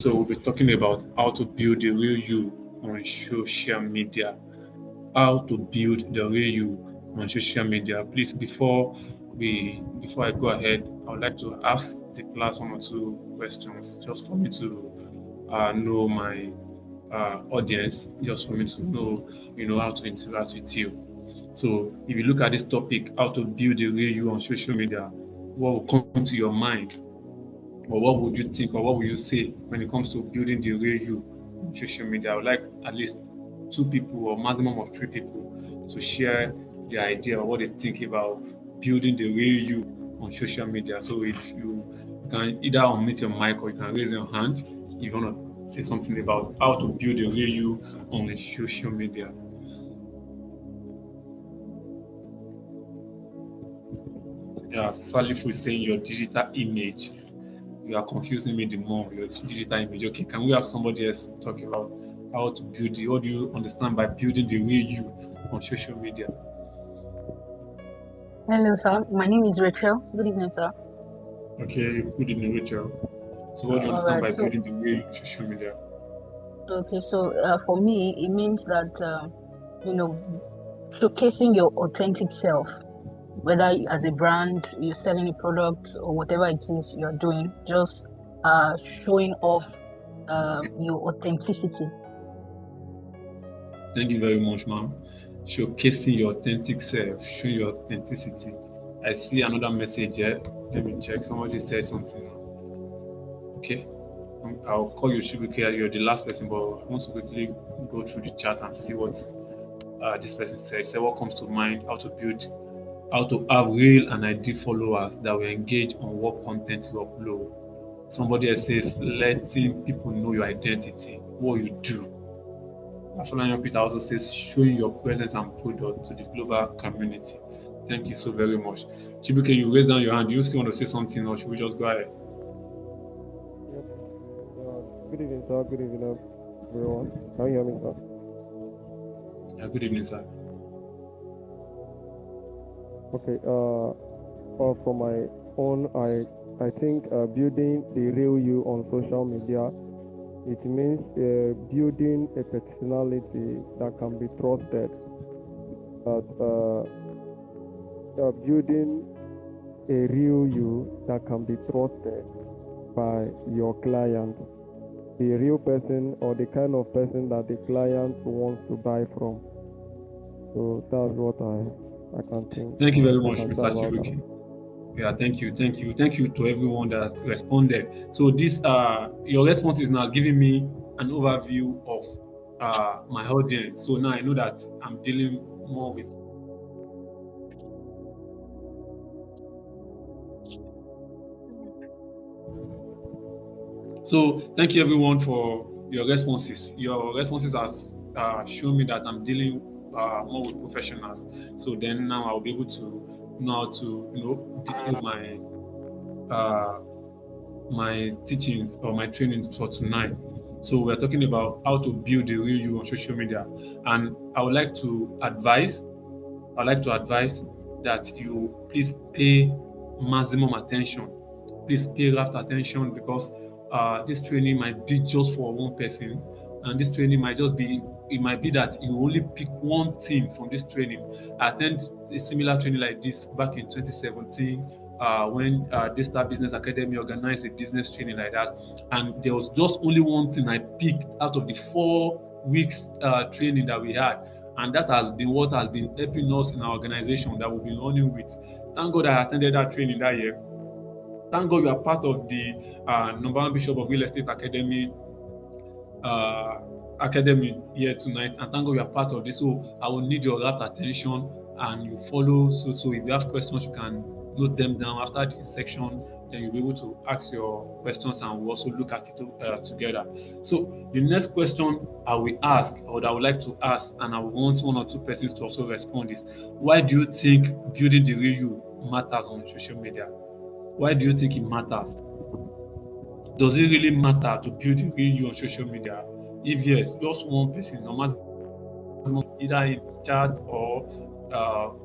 So we'll be talking about how to build the real you on social media. How to build the real you on social media. Please, before I go ahead, I would like to ask the class one or two questions just for me to know my audience, just for me to know, how to interact with you. So if you look at this topic, how to build the real you on social media, what will come to your mind? Or what would you think, or what would you say when it comes to building the real you on social media? I would like at least two people or maximum of three people to share the idea or what they think about building the real you on social media. So if you can either unmute your mic or you can raise your hand if you want to say something about how to build the real you on the social media. Yeah, Salif is saying your digital image. You are confusing me the more. Your digital image. Okay, can we have somebody else talk about how to build the? What do you understand by building the real you on social media? Hello, sir. My name is Rachel. Good evening, sir. Okay, good evening, Rachel. So, what do you understand by building the real you on social media? Okay, so for me, it means that you know, showcasing your authentic self, whether as a brand, you're selling a product or whatever it is you're doing, just showing off your authenticity. Thank you very much, ma'am. Showcasing your authentic self, showing your authenticity. I see another message here. Let me check. Somebody said something. Okay. I'll call you Shibuke. You're the last person, but I want to quickly go through the chat and see what this person said. He said, what comes to mind? How to have real and ideal followers that will engage on what content you upload. Somebody else says, letting people know your identity, what you do. Afolayan Peter also says, showing your presence and product to the global community. Thank you so very much. Chibuke, you raise down your hand. Do you still want to say something, or should we just go ahead? Yep. Good evening, sir. Good evening, everyone. Can you hear me, sir? Yeah, good evening, sir. Okay. For my own, I think building the real you on social media, it means building a personality that can be trusted. Building a real you that can be trusted by your clients, the real person or the kind of person that the client wants to buy from. So that's what I can think. Thank you very much, I can say Mr. about that. Chibuke. Yeah, thank you to everyone that responded. So this, your response is now giving me an overview of my audience. So now I know that I'm dealing more with. So thank you everyone for your responses. Your responses has shown me that I'm dealing more with professionals. So then now I'll be able to know how to detail my teachings or my training for tonight. So we're talking about how to build the real you on social media, and I would like to advise. I'd like to advise that you please pay maximum attention. Please pay rapt attention because this training might be just for one person, and this training might just be. It might be that you only pick one thing from this training. I attended a similar training like this back in 2017 when Daystar Business Academy organized a business training like that, and there was just only one thing I picked out of the 4 weeks training that we had, and that has been what has been helping us in our organization that we've been running with. Thank God I attended that training that year. Thank God you are part of the number one Bishop of Real Estate Academy here tonight, and thank God you are part of this. So I will need your rapt attention and you follow. So if you have questions, you can note them down after this section. Then you'll be able to ask your questions, and we'll also look at it together. So the next question I will ask, or that I would like to ask, and I want one or two persons to also respond is, why do you think building the real you matters on social media? Why do you think it matters? Does it really matter to build the real you on social media? If yes, just one person, no matter either in chat or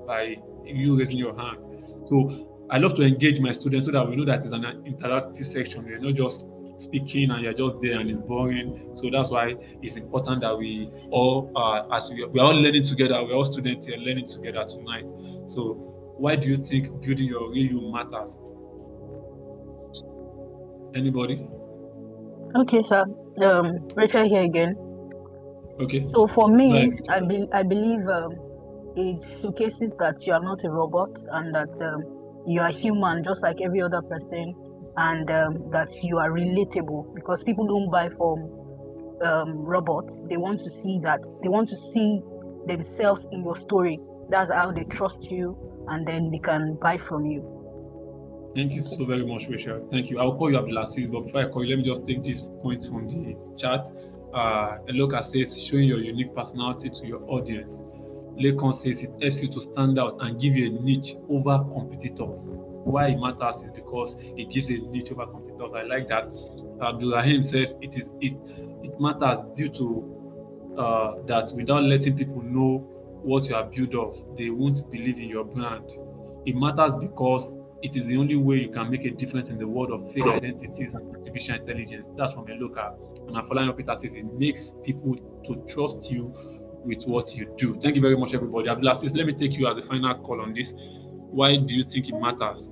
by you raising your hand. So I love to engage my students so that we know that it's an interactive section. We're not just speaking and you're just there and it's boring. So that's why it's important that we all, as we are all learning together, we're all students here learning together tonight. So why do you think building your real you matters? Anybody? Okay, sir. Rachel here again. Okay. So for Go me, ahead. I believe it showcases that you are not a robot and that you are human just like every other person, and that you are relatable, because people don't buy from robots. They want to see that, they want to see themselves in your story. That's how they trust you, and then they can buy from you. Thank you so very much, Rachel. Thank you. I'll call you Abdulaziz, but before I call you, let me just take this point from the chat. Eloka says, showing your unique personality to your audience. Lekon says it helps you to stand out and give you a niche over competitors. Why it matters is because it gives a niche over competitors. I like that. Abdulrahim says it matters due to that without letting people know what you are built of, they won't believe in your brand. It matters because it is the only way you can make a difference in the world of fake identities and artificial intelligence. That's from a local. And Afolayan Peter says it makes people to trust you with what you do. Thank you very much, everybody. Abdulaziz, let me take you as a final call on this. Why do you think it matters?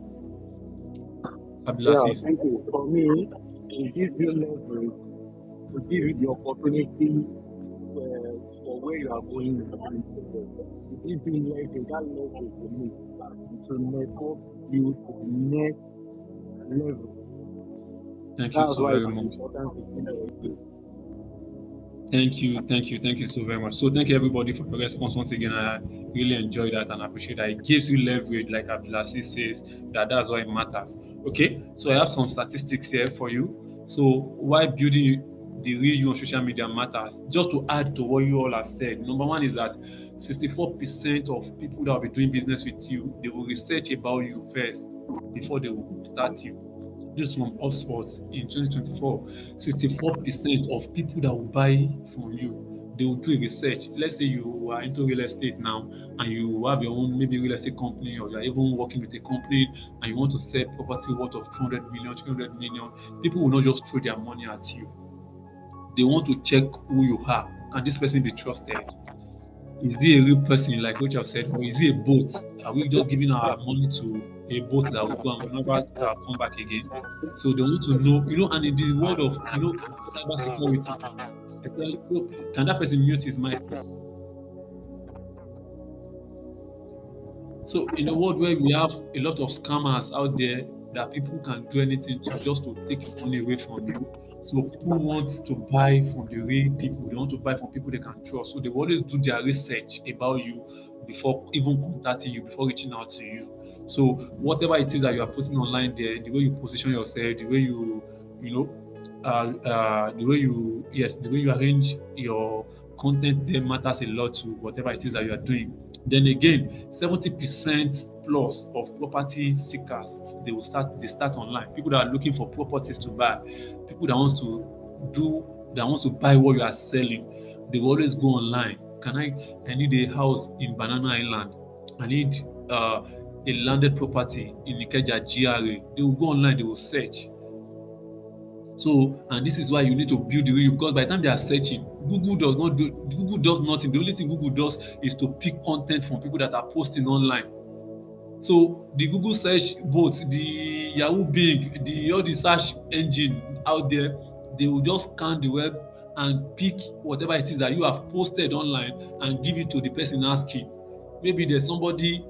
Yeah, Abdulaziz. thank you. For me, it gives you leverage, to give you the opportunity for where you are going in the future. It gives you leverage, that leverage to me, to network you to the next level. Thank you That's so why very it's much. important to build a skill. Thank you so very much. So thank you everybody for your response once again. I really enjoyed that and appreciate that. It gives you leverage, like Abdulaziz says, that's why it matters. Okay, so I have some statistics here for you. So why building the real you on social media matters? Just to add to what you all have said. Number one is that 64% of people that will be doing business with you, they will research about you first before they will start you. This from Oxford in 2024. 64% of people that will buy from you, they will do a research. Let's say you are into real estate now and you have your own maybe real estate company, or you are even working with a company and you want to sell property worth of 200 million, 300 million. People will not just throw their money at you. They want to check who you are. Can this person be trusted? Is he a real person, like Rachel said, or is he a boat? Are we just giving our money to a boat that will go and will never come back again? So they want to know, and in the world of, cyber security, especially, so can that person mute his mic, please? So in a world where we have a lot of scammers out there that people can do anything to just to take money away from you. So people want to buy from the real people. They want to buy from people they can trust. So they always do their research about you before even contacting you, before reaching out to you. So whatever it is that you are putting online there, the way you position yourself, the way the way you arrange your content there matters a lot to whatever it is that you are doing. Then again, 70% plus of property seekers, they start online. People that are looking for properties to buy, people that wants to buy what you are selling, they will always go online. I need a house in Banana Island. I need a landed property in Ikeja GRA. They will go online, they will search. So, and this is why you need to build the real, because by the time they are searching, Google does nothing. The only thing Google does is to pick content from people that are posting online. So the Google search bots, the Yahoo Bing, all the search engine out there, they will just scan the web and pick whatever it is that you have posted online and give it to the person asking. Maybe there's somebody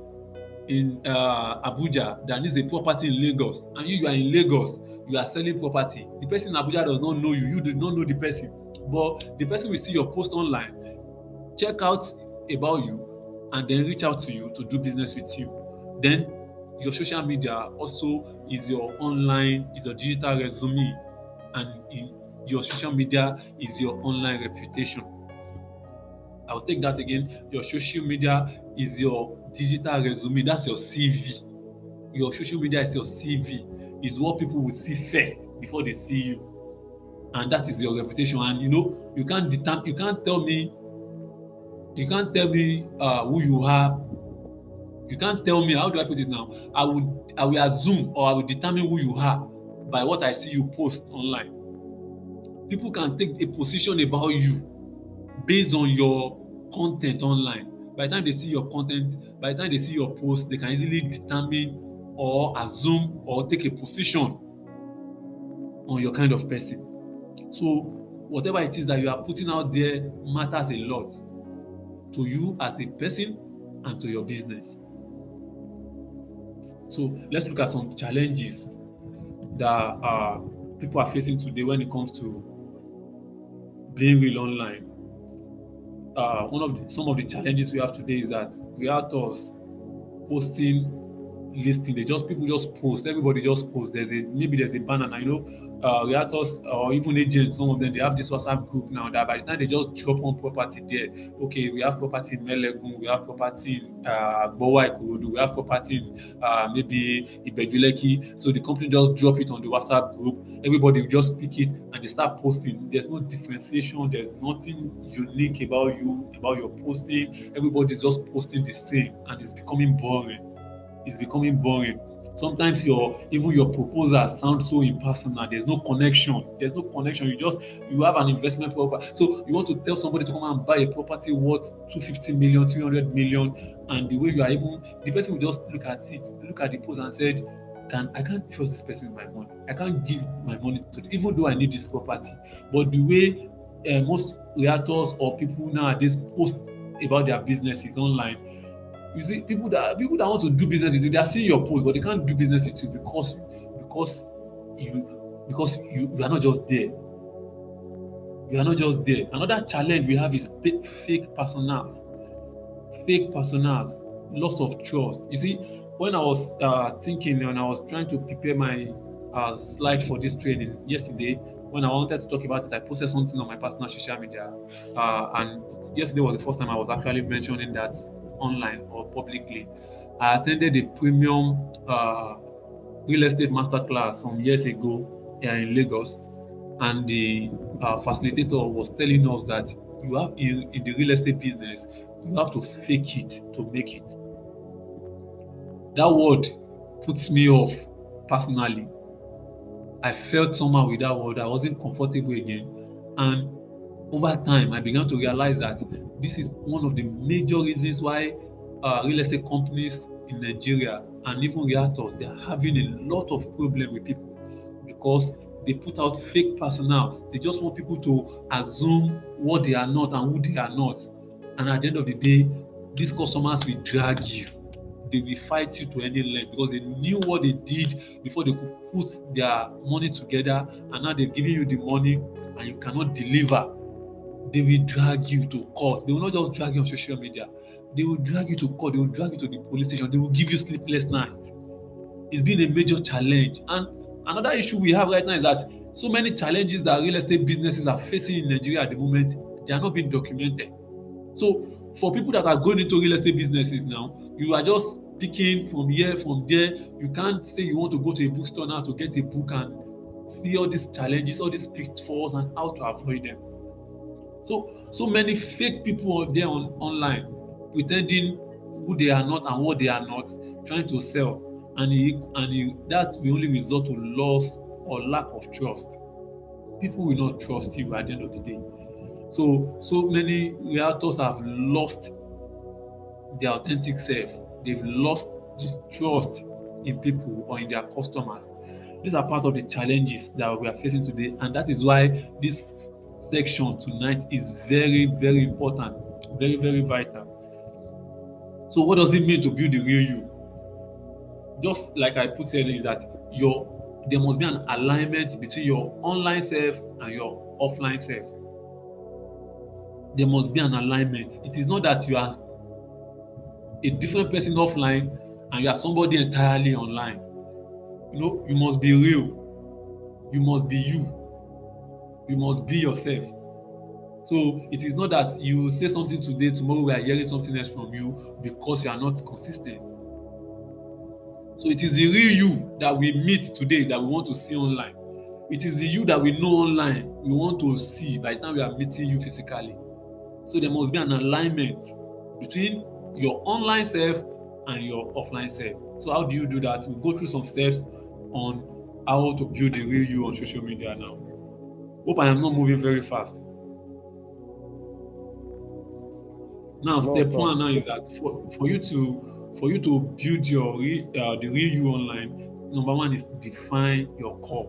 in Abuja that needs a property in Lagos, and you are in Lagos, you are selling property. The person in Abuja does not know you, you do not know the person, but the person will see your post online, check out about you, and then reach out to you to do business with you. Then your social media also is your digital resume, and your social media is your online reputation. I'll take that again. Your social media is your digital resume. That's your CV. Your social media is your CV. Is what people will see first before they see you, and that is your reputation. And you can't tell me who you are. You can't tell me, how do I put it now? I will assume, or I will determine who you are by what I see you post online. People can take a position about you based on your content online. By the time they see your content, by the time they see your post, they can easily determine or assume or take a position on your kind of person. So whatever it is that you are putting out there matters a lot to you as a person and to your business. So let's look at some challenges that people are facing today when it comes to being real online. Some of the challenges we have today is that realtors posting listing, people just post, everybody just post. Maybe there's a banner now, realtors or even agents, some of them, they have this WhatsApp group now that by the time they just drop on property there, okay, we have property in Melegun, we have property in Bowa Ikorodu, we have property in maybe Ibejuleki. So the company just drop it on the WhatsApp group, everybody will just pick it and they start posting. There's no differentiation, there's nothing unique about you, about your posting. Everybody's just posting the same and it's becoming boring. Sometimes even your proposal sounds so impersonal. There's no connection. You have an investment property. So you want to tell somebody to come and buy a property worth 250 million, 300 million, and the way the person will just look at the post and said, I can't trust this person with my money. I can't give my money to them, even though I need this property. But the way most realtors or people nowadays post about their businesses online, you see, people that want to do business with you, they are seeing your post, but they can't do business with you because you are not just there. You are not just there. Another challenge we have is fake personas, loss of trust. You see, when I was thinking and I was trying to prepare my slide for this training yesterday, when I wanted to talk about it, I posted something on my personal social media, and yesterday was the first time I was actually mentioning that online or publicly. I attended a premium real estate masterclass some years ago here in Lagos, and the facilitator was telling us that you have in the real estate business, you have to fake it to make it. That word puts me off personally. I felt somehow with that word. I wasn't comfortable again, and over time, I began to realize that this is one of the major reasons why real estate companies in Nigeria and even realtors, they are having a lot of problem with people because they put out fake personals. They just want people to assume what they are not and who they are not. And at the end of the day, these customers will drag you. They will fight you to any length because they knew what they did before they could put their money together, and now they've given you the money and you cannot deliver. They will drag you to court. They will not just drag you on social media. They will drag you to court. They will drag you to the police station. They will give you sleepless nights. It's been a major challenge. And another issue we have right now is that so many challenges that real estate businesses are facing in Nigeria at the moment, they are not being documented. So for people that are going into real estate businesses now, you are just picking from here, from there. You can't say you want to go to a bookstore now to get a book and see all these challenges, all these pitfalls, and how to avoid them. So many fake people out there online pretending who they are not and what they are not, trying to sell, and that will only result to loss or lack of trust. People will not trust you at the end of the day. So many realtors have lost their authentic self. They've lost trust in people or in their customers. These are part of the challenges that we are facing today, and that is why this section tonight is very, very important, very, very vital. So what does it mean to build the real you? Just like I put earlier, is that there must be an alignment between your online self and your offline self. There must be an alignment. It is not that you are a different person offline and you are somebody entirely online. You must be real. You must be you. You must be yourself. So it is not that you say something today, tomorrow we are hearing something else from you because you are not consistent. So it is the real you that we meet today that we want to see online. It is the you that we know online we want to see by the time we are meeting you physically. So there must be an alignment between your online self and your offline self. So how do you do that? We'll go through some steps on how to build the real you on social media now. Hope I am not moving very fast. Now, No, step sir. one now is that for you to build your the real you online, number one is define your core.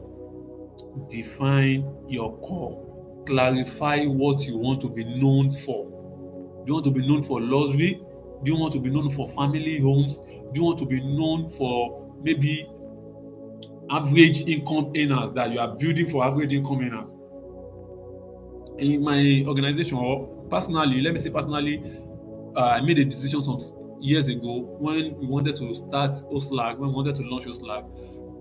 Define your core. Clarify what you want to be known for. Do you want to be known for luxury? Do you want to be known for family homes? Do you want to be known for maybe average income earners, that you are building for average income earners? In my organization, or personally, let me say personally, I made a decision some years ago when we wanted to start Hostlag, when we wanted to launch Hostlag.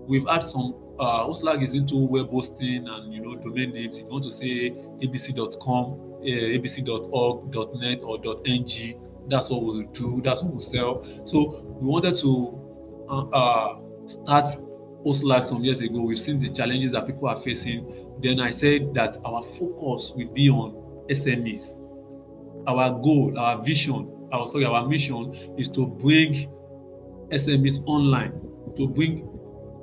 We've had some Hostlag is into web hosting and domain names. If you want to say abc.com, abc.org.net or .ng, that's what we'll do. That's what we'll sell. So we wanted to start Hostlag some years ago. We've seen the challenges that people are facing. Then I said that our focus will be on SMEs. Our goal, our vision, our mission is to bring SMEs online, to bring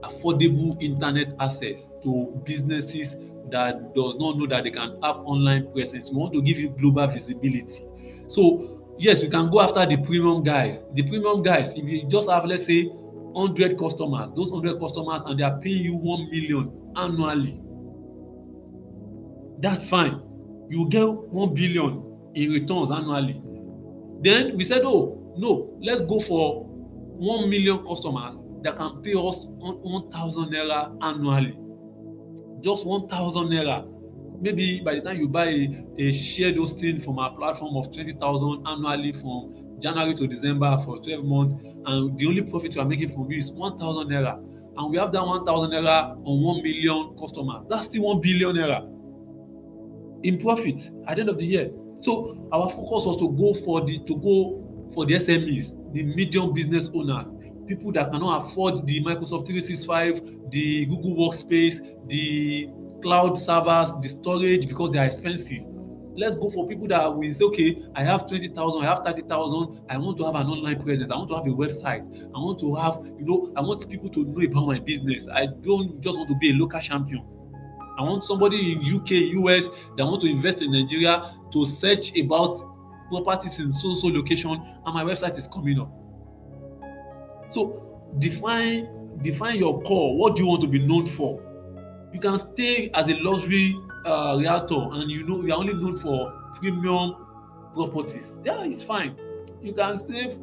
affordable internet access to businesses that does not know that they can have online presence. We want to give you global visibility. So yes, we can go after the premium guys. The premium guys, if you just have, let's say, 100 customers, those 100 customers, and they are paying you 1 million annually, that's fine. You get 1 billion in returns annually. Then we said, oh no, let's go for 1 million customers that can pay us 1,000 naira annually. Just 1,000 naira. Maybe by the time you buy a shared hosting from our platform of 20,000 annually from January to December for 12 months, and the only profit you are making from it is 1,000 naira. And we have that 1,000 naira on 1 million customers. That's still 1 billion naira in profit at the end of the year. So our focus was to go for the SMEs, the medium business owners, people that cannot afford the Microsoft 365, the Google Workspace, the cloud servers, the storage, because they are expensive. Let's go for people that will say, okay, I have 20,000, I have 30,000, I want to have an online presence, I want to have a website, I want to have, I want people to know about my business. I don't just want to be a local champion. I want somebody in UK, US that want to invest in Nigeria to search about properties in so location, and my website is coming up. So define your core. What do you want to be known for? You can stay as a luxury realtor and you are only known for premium properties. Yeah, it's fine. You can stay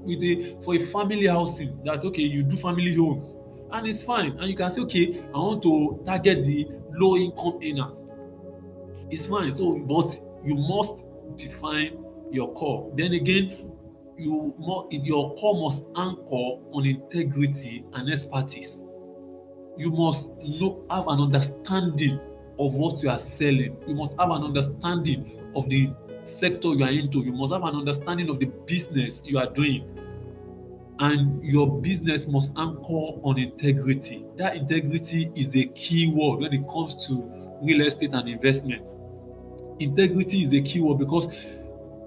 for a family housing. That's okay. You do family homes, and it's fine. And you can say, okay, I want to target the low income earners. It's fine. So, but you must define your core. Then again, your core must anchor on integrity and expertise. You must have an understanding of what you are selling. You must have an understanding of the sector you are into. You must have an understanding of the business you are doing. And your business must anchor on integrity. That integrity is a key word when it comes to real estate and investment. Integrity is a key word because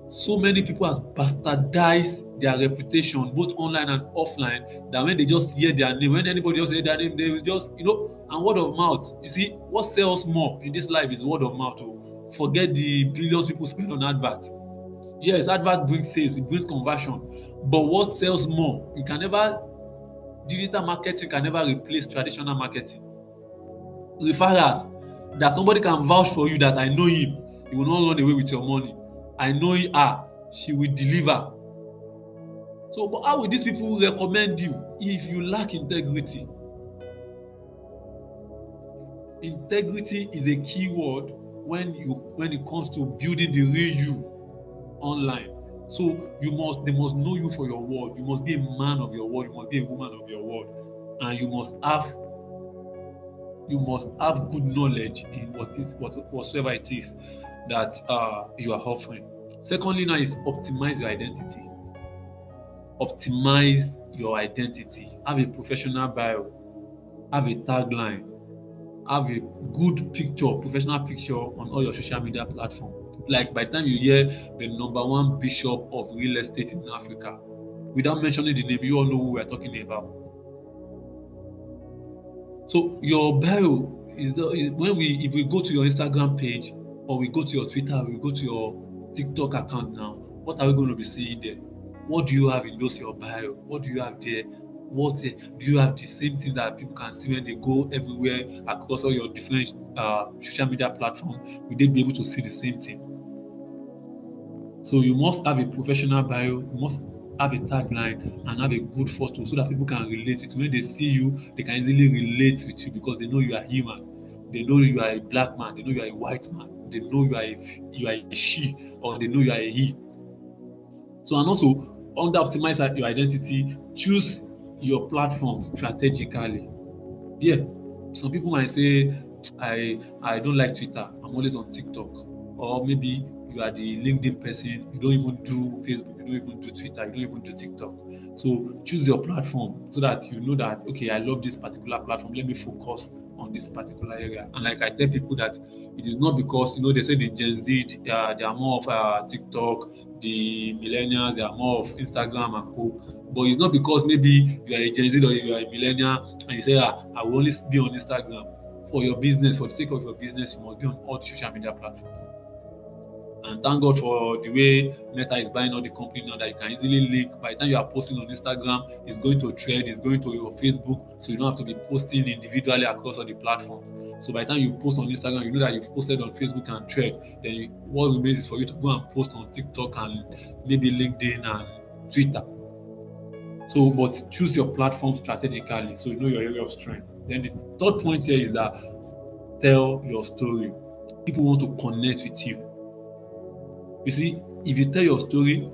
so many people has bastardized their reputation both online and offline, that when they just hear their name, when anybody just hear their name, they will just and word of mouth. You see, what sells more in this life is word of mouth. Forget the billions people spend on advert. Yes, advert brings sales, it brings conversion, but what sells more? Digital marketing can never replace traditional marketing. Referrals, that somebody can vouch for you, that I know him, he will not run away with your money. I know her, she will deliver. So, but how will these people recommend you if you lack integrity? Integrity is a key word when it comes to building the real you online. So they must know you for your word. You must be a man of your word. You must be a woman of your word, and you must have good knowledge in whatsoever it is that you are offering. Secondly, now is optimize your identity. Optimize your identity. Have a professional bio. Have a tagline. Have a good picture, professional picture on all your social media platforms. Like by the time you hear the number one bishop of real estate in Africa, without mentioning the name, you all know who we are talking about. So your bio, if we go to your Instagram page or we go to your Twitter, or we go to your TikTok account now, what are we going to be seeing there? What do you have in those your bio? What do you have there? Do you have the same thing that people can see when they go everywhere across all your different social media platforms? Will they be able to see the same thing? So you must have a professional bio, you must have a tagline and have a good photo so that people can relate with you. When they see you, they can easily relate with you because they know you are human. They know you are a black man, they know you are a white man, they know you are a she, or they know you are a he. So, and also under optimize your identity, choose your platforms strategically. Yeah, some people might say, I don't like Twitter. I'm always on TikTok. Or maybe you are the LinkedIn person. You don't even do Facebook. You don't even do Twitter. You don't even do TikTok. So choose your platform so that you know that, okay, I love this particular platform. Let me focus on this particular area. And like I tell people that it is not because, they say the Gen Z, they are more of TikTok, the millennials, they are more of Instagram and co. But it's not because maybe you are a Gen Z or you are a millennial and you say, I will only be on Instagram. For your business, for the sake of your business, you must be on all the social media platforms. And thank God for the way Meta is buying all the company now that you can easily link. By the time you are posting on Instagram, it's going to Thread, it's going to your Facebook, so you don't have to be posting individually across all the platforms. So by the time you post on Instagram, you know that you've posted on Facebook and Thread. Then what remains is for you to go and post on TikTok and maybe LinkedIn and Twitter. So, but choose your platform strategically so you know your area of strength. Then the third point here is that tell your story. People want to connect with you. You see, if you tell your story,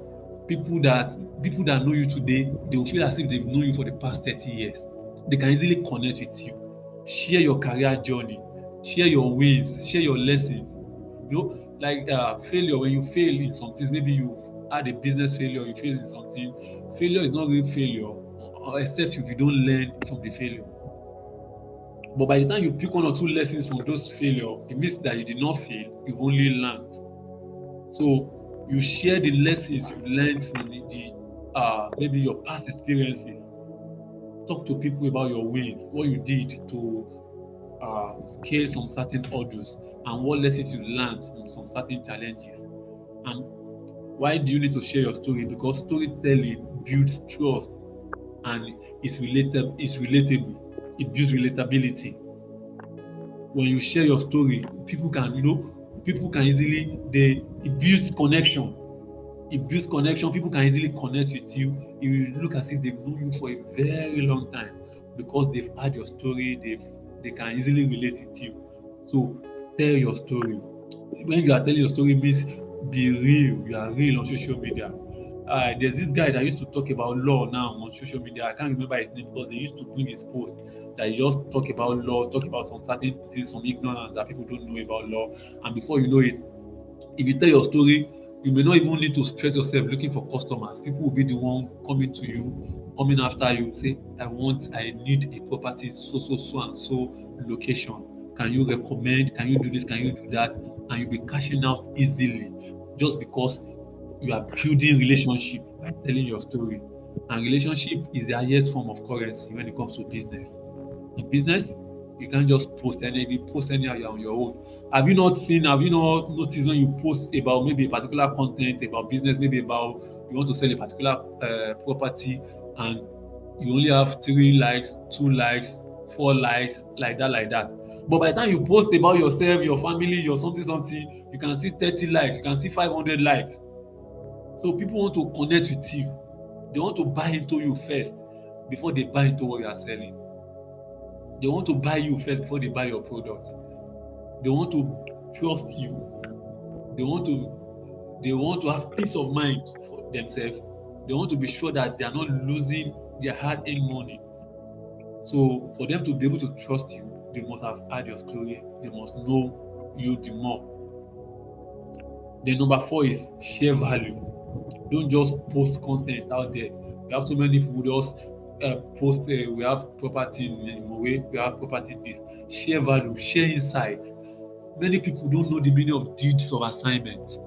people that know you today, they will feel as if they've known you for the past 30 years. They can easily connect with you. Share your career journey, share your wins, share your lessons. Like failure, when you fail in some things, maybe you've had a business failure, you failed in something. Failure is not real failure, except if you don't learn from the failure. But by the time you pick one or two lessons from those failure, it means that you did not fail, you've only learned. So you share the lessons you've learned from maybe your past experiences. Talk to people about your wins, what you did to scale some certain hurdles, and what lessons you learned from some certain challenges. And why do you need to share your story? Because storytelling builds trust and it's relatable. It builds relatability. When you share your story, people can easily it builds connection. It builds connection. People can easily connect with you. It will look as if they've known you for a very long time because they've heard your story. They can easily relate with you. So tell your story. When you are telling your story, it means be real. You are real on social media. There's this guy that used to talk about law now on social media. I can't remember his name because they used to bring his post that he just talk about law, talk about some certain things, some ignorance that people don't know about law. And before you know it, if you tell your story, you may not even need to stress yourself looking for customers. People will be the one coming to you, coming after you, say, I need a property so and so location. Can you recommend? Can you do this? Can you do that? And you'll be cashing out easily just because you are building relationship by telling your story. And relationship is the highest form of currency when it comes to business. In business, you can't just post anyhow you're on your own. Have you not noticed when you post about maybe a particular content about business, maybe about you want to sell a particular property and you only have 3 likes, 2 likes, 4 likes, like that. But by the time you post about yourself, your family, your something, you can see 30 likes, you can see 500 likes. So people want to connect with you. They want to buy into you first before they buy into what you are selling. They want to buy you first before they buy your product. They want to trust you. They want to have peace of mind for themselves. They want to be sure that they are not losing their hard-earned money. So for them to be able to trust you, they must have heard your story. They must know you the more. Then number 4 is share value. Don't just post content out there. We have so many people just post we have property in Mowe, we have property in this. Share value, share insight. Many people don't know the meaning of deeds of assignment.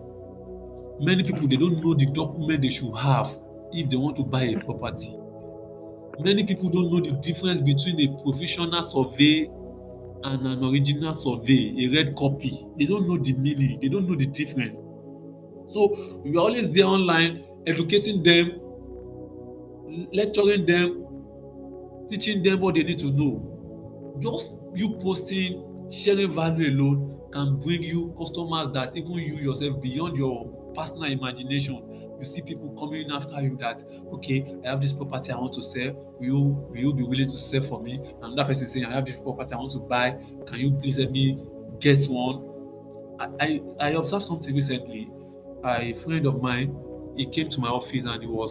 Many people, they don't know the document they should have if they want to buy a property. Many people don't know the difference between a provisional survey and an original survey, a red copy. They don't know the meaning. They don't know the difference. So we are always there online, educating them, lecturing them, teaching them what they need to know. Just you posting, sharing value alone can bring you customers that even you yourself, beyond your personal imagination, you see people coming after you that, okay, I have this property I want to sell. Will you be willing to sell for me? Another person saying, I have this property I want to buy. Can you please help me get one? I observed something recently. A friend of mine, he came to my office and we were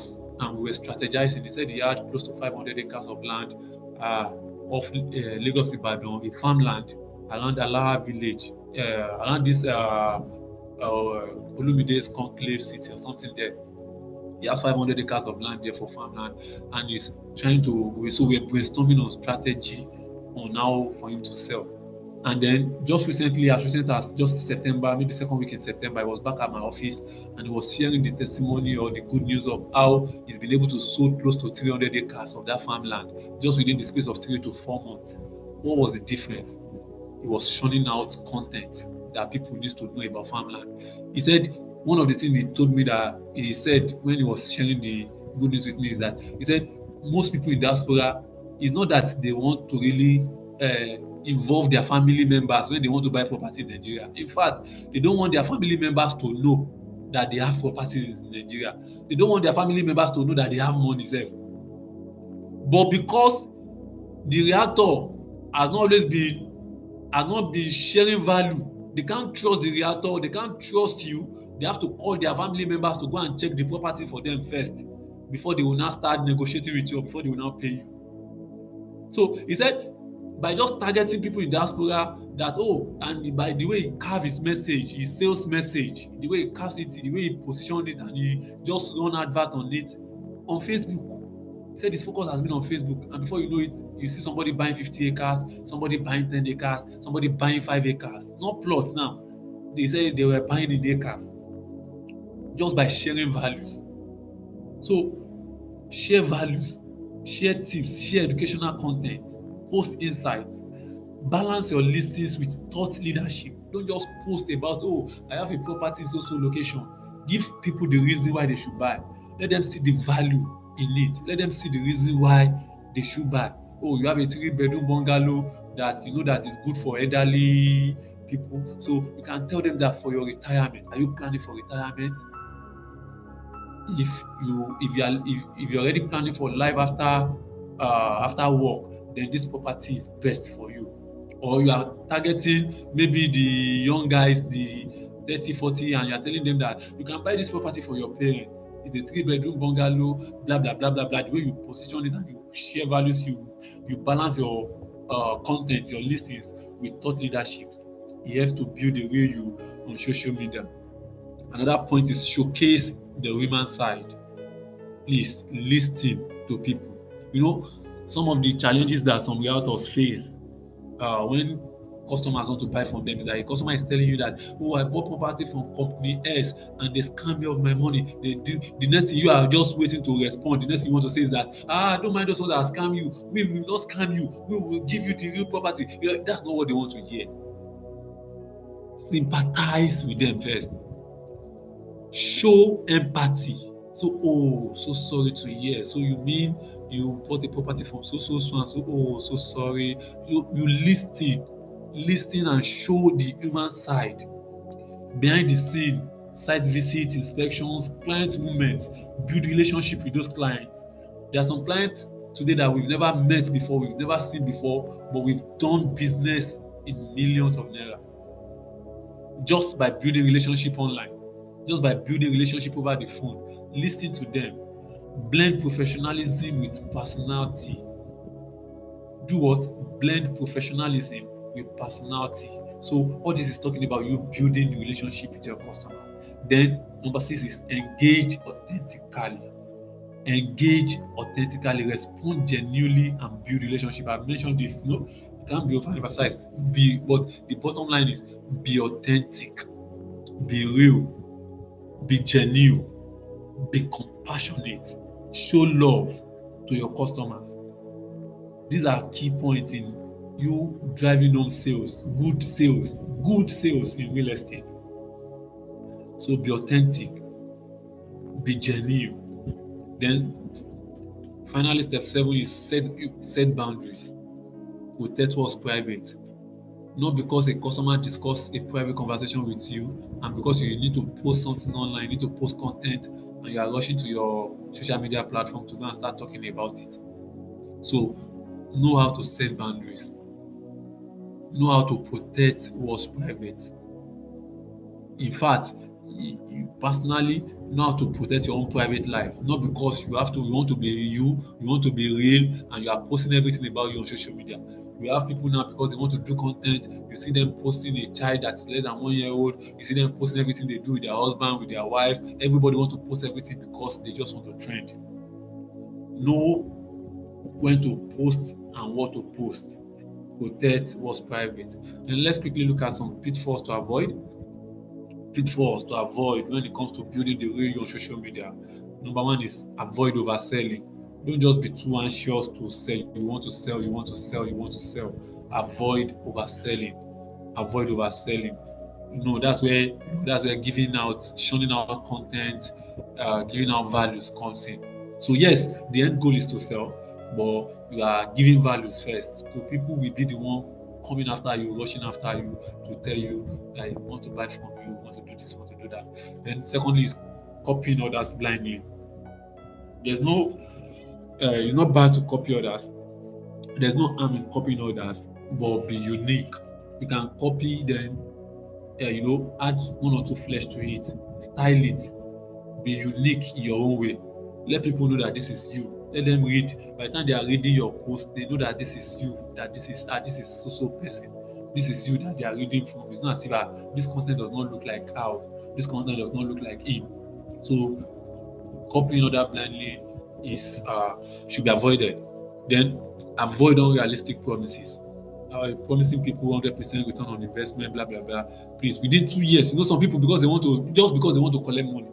strategizing. He said he had close to 500 acres of land off Lagos Ibadan, a farmland around Alaha village, around this Olumide's conclave city or something there. He has 500 acres of land there for farmland, and he's trying to. So we're brainstorming on strategy on how for him to sell. And then just recently, as recent as just September, maybe second week in September, I was back at my office and he was sharing the testimony or the good news of how he's been able to sold close to 300 acres of that farmland just within the space of 3 to 4 months. What was the difference? He was churning out content that people need to know about farmland. He said one of the things he told me that he said when he was sharing the good news with me is that he said most people in diaspora, it's not that they want to really involve their family members when they want to buy property in Nigeria. In fact, they don't want their family members to know that they have properties in Nigeria. They don't want their family members to know that they have money sef. But because the realtor has not been sharing value, they can't trust the realtor, they can't trust you. They have to call their family members to go and check the property for them first before they will now start negotiating with you or before they will now pay you. So he said by just targeting people in diaspora that, and by the way he carve his message, his sales message, the way he carves it, the way he position it, and he just run advert on it on Facebook. He said his focus has been on Facebook, and before you know it, you see somebody buying 50 acres, somebody buying 10 acres, somebody buying 5 acres, not plots now. They said they were buying in acres just by sharing values. So share values, share tips, share educational content, post insights, balance your listings with thought leadership. Don't just post about, I have a property in so location. Give people the reason why they should buy. Let them see the value in it. Let them see the reason why they should buy. You have a 3-bedroom bungalow that you know that is good for elderly people. So you can tell them that for your retirement. Are you planning for retirement? If you're already planning for life after work, then this property is best for you. Or you are targeting maybe the young guys, the 30, 40, and you're telling them that you can buy this property for your parents. It's a 3-bedroom bungalow, blah blah blah blah blah. The way you position it and you share values, you balance your content, your listings with thought leadership. You have to build the real you on social media. Another point is showcase the women side. Please listen to people. Some of the challenges that some realtors face when customers want to buy from them is that a customer is telling you that, I bought property from company S and they scam me of my money. The next thing you are just waiting to respond. The next thing you want to say is that, don't mind those ones that scam you. We will not scam you. We will give you the real property. That's not what they want to hear. Sympathize with them first. Show empathy. So sorry to hear. So you mean you bought a property from so and so? So sorry. You listen and show the human side behind the scene, site visits, inspections, client movements, build relationship with those clients. There are some clients today that we've never met before, we've never seen before, but we've done business in millions of naira just by building relationship online, just by building relationship over the phone. Listen to them. Blend professionalism with personality. Do what? Blend professionalism with personality. So all this is talking about you building the relationship with your customers. Then number 6 is engage authentically. Engage authentically, respond genuinely, and build relationship. I've mentioned this, it can't be overemphasized. But the bottom line is be authentic, be real, be genuine, be compassionate, show love to your customers. These are key points in you driving home sales, good sales in real estate. So be authentic, be genuine. Then finally, step 7 is set boundaries. Protect what's private. Not because a customer discuss a private conversation with you and because you need to post something online, you need to post content, and you are rushing to your social media platform to go and start talking about it. So know how to set boundaries. Know how to protect what's private. In fact, you personally know how to protect your own private life, not because you want to be you want to be real, and you are posting everything about you on social media. We have people now because they want to do content. You see them posting a child that is less than 1 year old. You see them posting everything they do with their husband, with their wives. Everybody want to post everything because they just want to trend. Know when to post and what to post. Protect what's private. And let's quickly look at some pitfalls to avoid when it comes to building the real you on social media. Number 1 is avoid overselling. Don't just be too anxious to sell. You want to sell, you want to sell, you want to sell. Avoid overselling. Avoid overselling. That's where giving out, showing out content, giving out values comes in. So yes, the end goal is to sell, but you are giving values first. So people will be the one coming after you, rushing after you to tell you that you want to buy from you, want to do this, want to do that. Then secondly is copying others blindly. There's no, it's not bad to copy others. There's no harm in copying others, but be unique. You can copy them, add 1 or 2 flesh to it, style it, be unique in your own way. Let people know that this is you. Let them read. By the time they are reading your post, they know that this is you, that this is so person. This is you that they are reading from. It's not as if this content does not look like how, this content does not look like him. So copying other blindly is should be avoided. Then avoid unrealistic promises. Promising people 100% return on investment, blah blah blah. Please, within 2 years, some people because they want to collect money.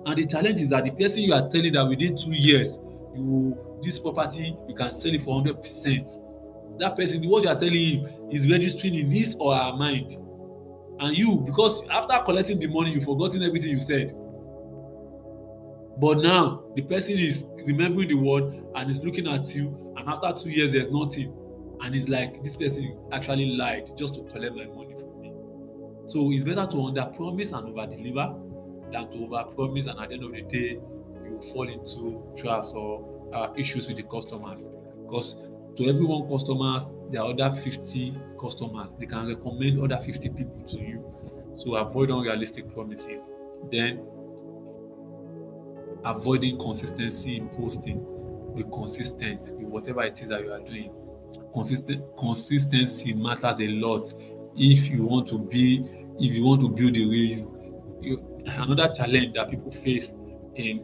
And the challenge is that the person you are telling that within 2 years, this property you can sell it for 100%. That person, what you are telling him is registering in his or her mind. And you, because after collecting the money, you've forgotten everything you said. But now the person is remembering the word and is looking at you, and after 2 years, there's nothing. And it's like this person actually lied just to collect my money from me. So it's better to under-promise and over-deliver than to over-promise, and at the end of the day, you fall into traps or issues with the customers. Because to every 1 customer, there are other 50 customers. They can recommend other 50 people to you. So avoid unrealistic promises. Then avoiding consistency in posting. Be consistent with whatever it is that you are doing. Consistency matters a lot if you want to build the real you. Another challenge that people face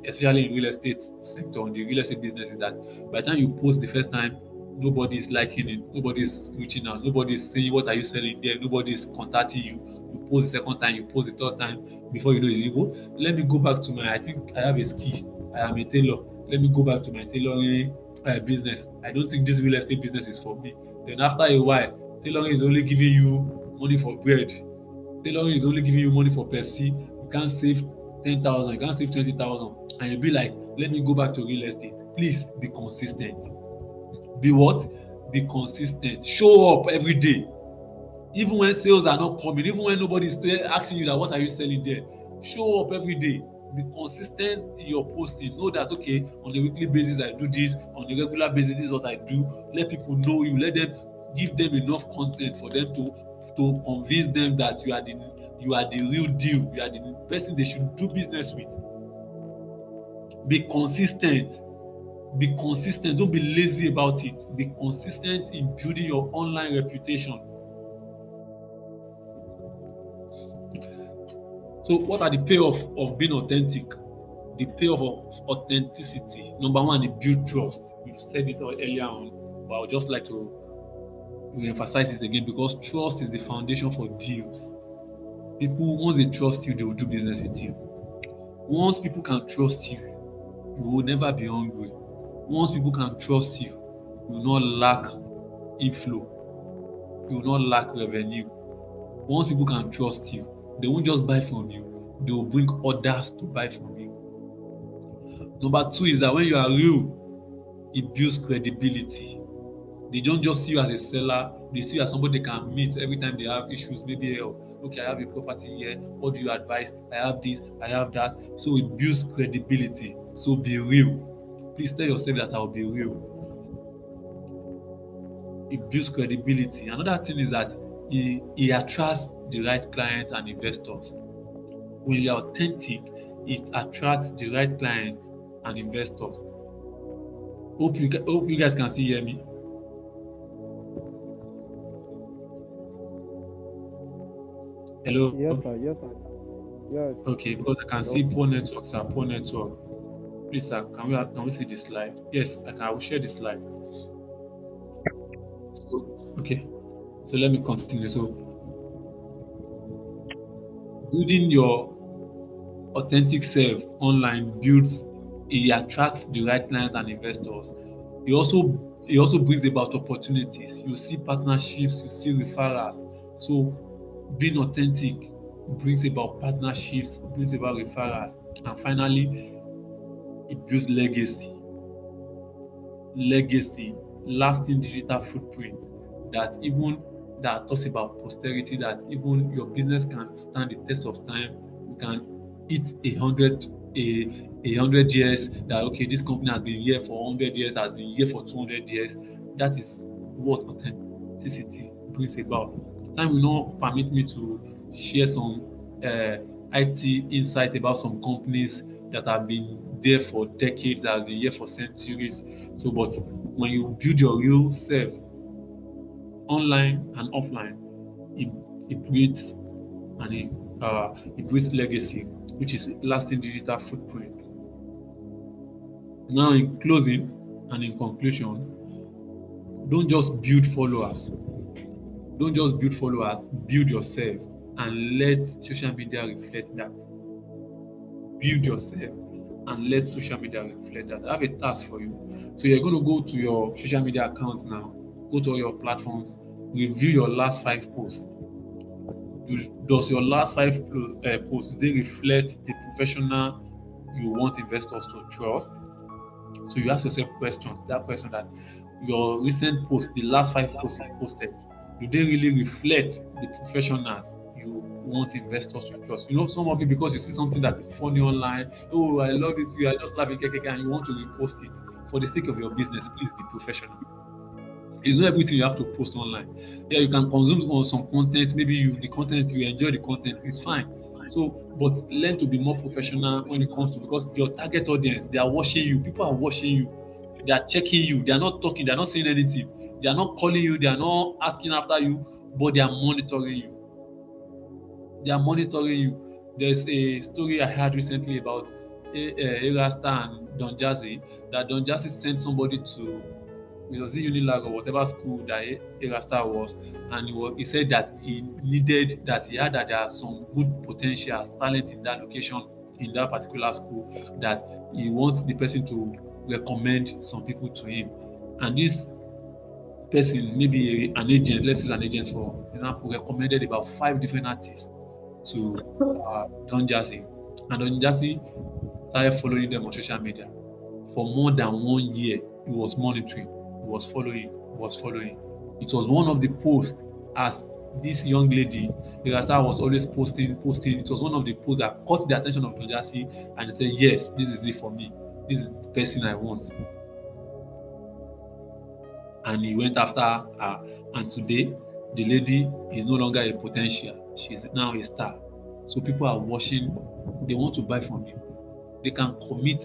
especially in real estate sector, in the real estate business, is that by the time you post the first time, nobody is liking it, nobody is reaching out, nobody is saying what are you selling there, nobody is contacting you. You post the second time, you post the third time, before you know it's evil. Let me go back to I think I have a skill, I am a tailor. Let me go back to my tailoring business. I don't think this real estate business is for me. Then after a while, tailoring is only giving you money for bread. Tailoring is only giving you money for Pepsi. You can't save 10,000, you can't save 20,000, and you'll be like, let me go back to real estate. Please be consistent. Be what? Be consistent. Show up every day. Even when sales are not coming, even when nobody is asking you that what are you selling there, show up every day. Be consistent in your posting. Know that okay, on a weekly basis I do this, on a regular basis this is what I do. Let people know you. Let them give them enough content for them to convince them that you are the real deal. You are the person they should do business with. Be consistent. Be consistent. Don't be lazy about it. Be consistent in building your online reputation. So what are the payoff of being authentic? The payoff of authenticity. Number 1, it builds trust. We've said it earlier on, but I would just like to emphasize it again, because trust is the foundation for deals. People, once they trust you, they will do business with you. Once people can trust you, you will never be hungry. Once people can trust you, you will not lack inflow. you will not lack revenue. Once people can trust you, they won't just buy from you, they will bring others to buy from you. Number two is that when you are real, it builds credibility. They don't just see you as a seller, they see you as somebody they can meet every time they have issues. Maybe, okay, I have a property here. What do you advise? I have this, I have that. So it builds credibility. So be real. Please tell yourself that I'll be real. It builds credibility. Another thing is that it attracts the right clients and investors. When you're authentic, it attracts the right clients and investors. Hope you guys can still hear me. Hello. Yes, sir. Yes, sir. Yes. Okay, because I can see poor network, sir. Poor network. Please, sir, can we see the slide? Yes, I will share the slide. Okay, so let me continue. So, building your authentic self online it attracts the right clients and investors. It also brings about opportunities. You see partnerships, you see referrals. So, being authentic brings about partnerships, brings about referrals, and finally, it builds legacy, lasting digital footprint that talks about posterity, that even your business can stand the test of time. You can hit a hundred years. That okay, this company has been here for 100 years, has been here for 200 years. That is what authenticity brings about. Time will not permit me to share some IT insight about some companies that have been there for decades, that have been here for centuries. So, but when you build your real self online and offline, it, it breeds it breeds legacy, which is lasting digital footprint. Now, in closing and in conclusion, don't just build followers. Don't just build followers. Build yourself and let social media reflect that. Build yourself and let social media reflect that. I have a task for you. So you're going to go to your social media accounts now, go to all your platforms, review your last 5 posts. Does your last 5 posts, do they reflect the professional you want investors to trust? So you ask yourself questions. That question that your recent post, the last 5 posts you've posted, do they really reflect the professionals you want investors to trust? You know, some of it because you see something that is funny online. Oh, I love this. You are just laughing, and you want to repost it for the sake of your business. Please be professional. It's not everything you have to post online. Yeah, you can consume on some content. Maybe the content you enjoy the content is fine. So, but learn to be more professional when it comes to, because your target audience, they are watching you. People are watching you. They are checking you. They are not talking. They are not saying anything. They are not calling you. They are not asking after you, but they are monitoring you. They are monitoring you. There's a story I heard recently about Erasta and Don Jazzy, that Don Jazzy sent somebody to, it was Unilag or whatever school that Erasta was, and he said that he had that there are some good potentials, talent in that location, in that particular school, that he wants the person to recommend some people to him. And this person, maybe an agent, let's use an agent for example, recommended about 5 different artists to Don Jazzy. And Don Jazzy started following them on social media. For more than 1 year, he was monitoring, he was following. It was one of the posts, as this young lady, Irasa, was always posting. It was one of the posts that caught the attention of Don Jazzy, and he said, yes, this is it for me. This is the person I want. And he went after her. And today, the lady is no longer a potential. She's now a star. So people are watching. They want to buy from you. They can commit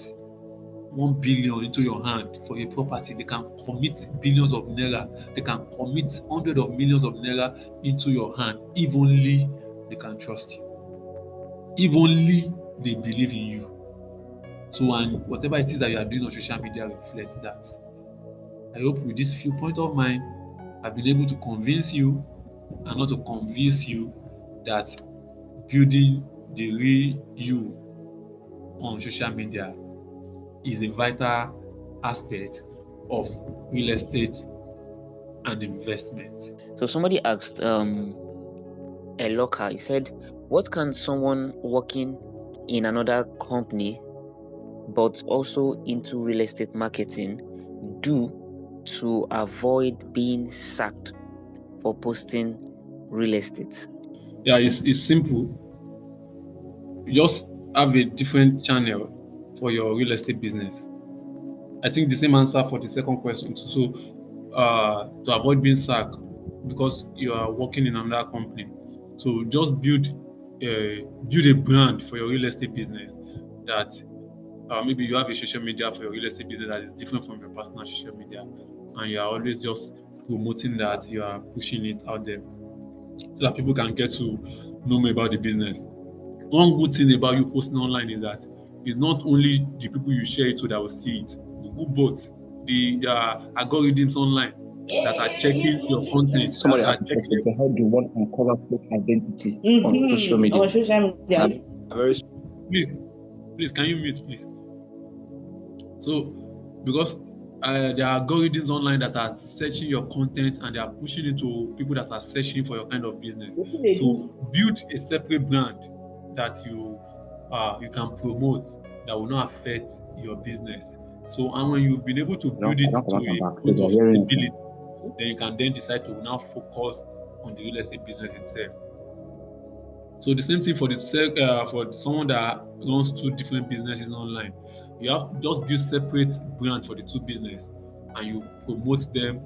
1 billion into your hand for a property. They can commit billions of naira. They can commit hundreds of millions of naira into your hand. If only they can trust you. If only they believe in you. So, and whatever it is that you are doing on social media reflects that. I hope with this few points of mine, I've been able to convince you and not to convince you that building the real you on social media is a vital aspect of real estate an investment. So somebody asked a locker, he said, what can someone working in another company but also into real estate marketing do to avoid being sacked for posting real estate? Yeah, it's simple. Just have a different channel for your real estate business. I think the same answer for the second question too. So, to avoid being sacked because you are working in another company, so just build a brand for your real estate business that maybe you have a social media for your real estate business that is different from your personal social media, and you are always just promoting that, you are pushing it out there so that people can get to know more about the business. One good thing about you posting online is that it's not only the people you share it to that will see it, but the algorithms online that are checking your content, Somebody that are asked a question, checking. so how do one uncover fake identity on social media? On social media. Very Please, can you mute, please? So, because there are algorithms online that are searching your content and they are pushing it to people that are searching for your kind of business. So, build a separate brand that you can promote that will not affect your business. So, and when you've been able to build it to a point of stability, then you can then decide to now focus on the real estate business itself. So the same thing for someone that runs two different businesses online. You have just build separate brand for the two business, and you promote them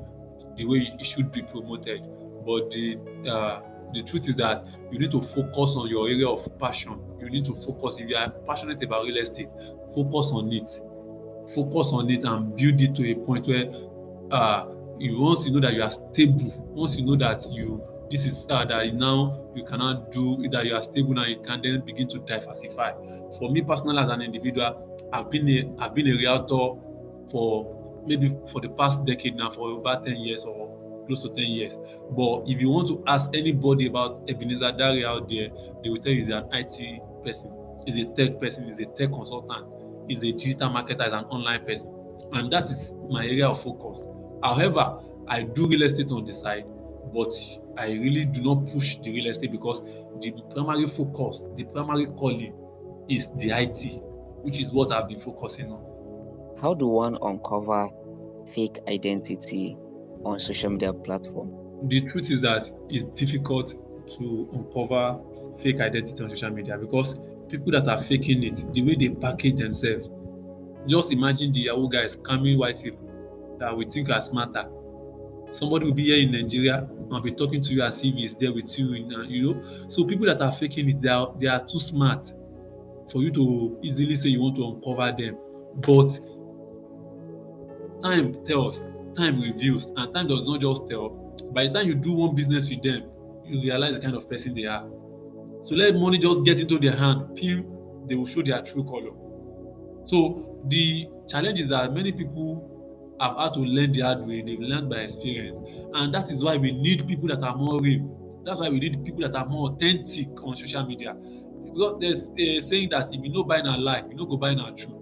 the way it should be promoted. But the truth is that you need to focus on your area of passion. You need to focus. If you are passionate about real estate, focus on it. Focus on it and build it to a point where once you know that you are stable, once you know that this is that now you cannot do that, you are stable now, you can then begin to diversify. For me personally, as an individual, I've been a realtor for the past decade now, for about 10 years or close to 10 years. But if you want to ask anybody about Ebenezer Dare out there, they will tell you he's an IT person, he's a tech person, he's a tech consultant, he's a digital marketer, he's an online person. And that is my area of focus. However, I do real estate on the side, but I really do not push the real estate because the primary focus, the primary calling is the IT, which is what I've been focusing on. How do one uncover fake identity on social media platform? The truth is that it's difficult to uncover fake identity on social media because people that are faking it, the way they package themselves, just imagine the Yahoo guys scamming white people that we think are smarter. Somebody will be here in Nigeria and be talking to you as if he's there with you, So people that are faking it, they are too smart for you to easily say you want to uncover them. But time tells, time reveals, and time does not just tell. By the time you do one business with them, you realize the kind of person they are. So let money just get into their hand, they will show their true color. So the challenge is that many people have had to learn the hard way. They've learned by experience, and that is why we need people that are more real. That's why we need people that are more authentic on social media. Because there's a saying that if you no buy na lie, you no go buy na true.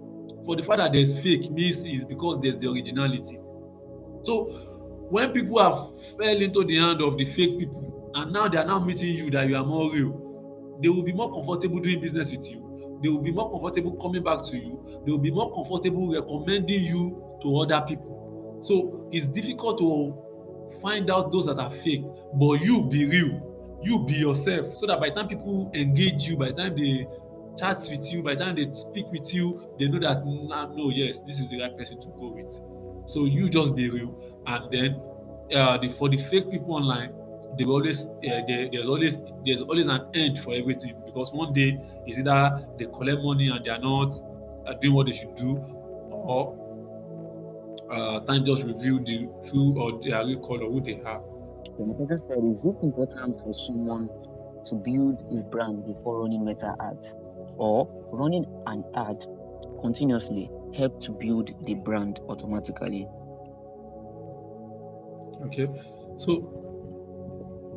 For the fact that there's fake means is because there's the originality. So when people have fell into the hand of the fake people, and now they are now meeting you that you are more real, they will be more comfortable doing business with you. They will be more comfortable coming back to you. They will be more comfortable recommending you to other people. So it's difficult to find out those that are fake, but you be real. You be yourself, so that by the time people engage you, by the time they chat with you, by the time they speak with you, they know that no, yes, this is the right person to go with. So you just be real, and then for the fake people online, there's always an end for everything, because one day is either they collect money and they are not doing what they should do, or time just reveal the true or their real color, who they are. My person said, is it important for someone to build a brand before running meta ads, or running an ad continuously help to build the brand automatically? Okay, so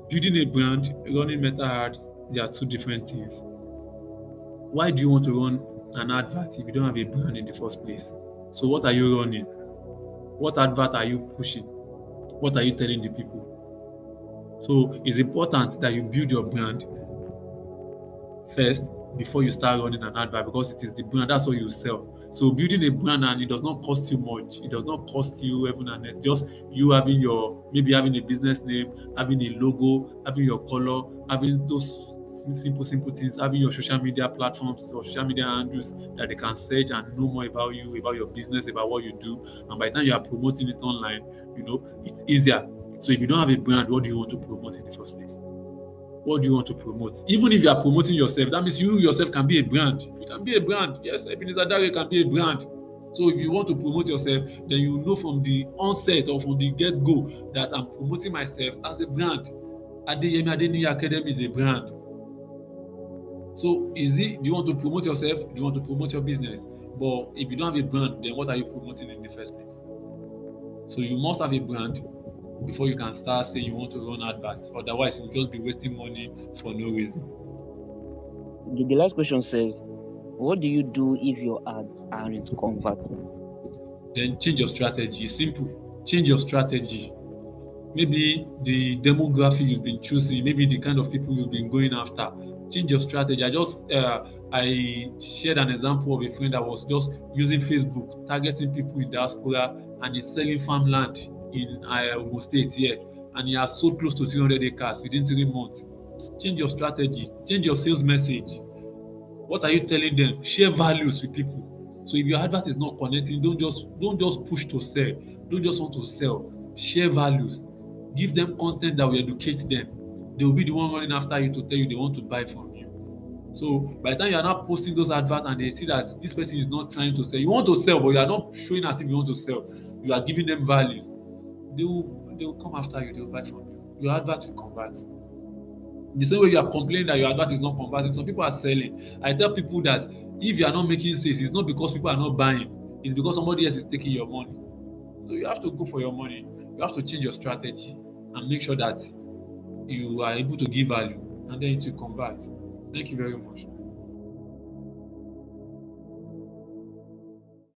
building a brand, running meta ads, they are two different things. Why do you want to run an advert if you don't have a brand in the first place? So what are you running? What advert are you pushing? What are you telling the people? So it's important that you build your brand first before you start running an advert, because it is the brand, that's what you sell. So building a brand, and it does not cost you much. It does not cost you heaven and earth. Just you having maybe having a business name, having a logo, having your color, having those simple things, having your social media platforms or social media handles that they can search and know more about you, about your business, about what you do. And by the time you are promoting it online, it's easier. So if you don't have a brand, what do you want to promote in the first place? What do you want to promote? Even if you are promoting yourself, that means you yourself can be a brand. You can be a brand. Yes, Ebenezer Dare can be a brand. So if you want to promote yourself, then you know from the onset or from the get-go that I'm promoting myself as a brand. Adeyemi Adeniyi Academy is a brand. So do you want to promote yourself? Do you want to promote your business? But if you don't have a brand, then what are you promoting in the first place? So you must have a brand before you can start saying you want to run adverts. Otherwise, you'll just be wasting money for no reason. The last question says, what do you do if your ads aren't converting? Then change your strategy. Simple. Change your strategy. Maybe the demographic you've been choosing, maybe the kind of people you've been going after. Change your strategy. I shared an example of a friend that was just using Facebook, targeting people in diaspora, and he's selling farmland in Ogun State here, and he has sold close to 300 acres within 3 months. Change your strategy. Change your sales message. What are you telling them? Share values with people. So if your advert is not connecting, don't just push to sell. Don't just want to sell. Share values. Give them content that will educate them. They will be the one running after you to tell you they want to buy from you. So by the time you are not posting those adverts and they see that this person is not trying to sell, you want to sell, but you are not showing as if you want to sell. You are giving them values. They will come after you. They will buy from you. Your advert will convert. The same way you are complaining that your advert is not converting, some people are selling. I tell people that if you are not making sales, it's not because people are not buying, it's because somebody else is taking your money. So you have to go for your money. You have to change your strategy and make sure that you are able to give value, and then it will convert. Thank you very much.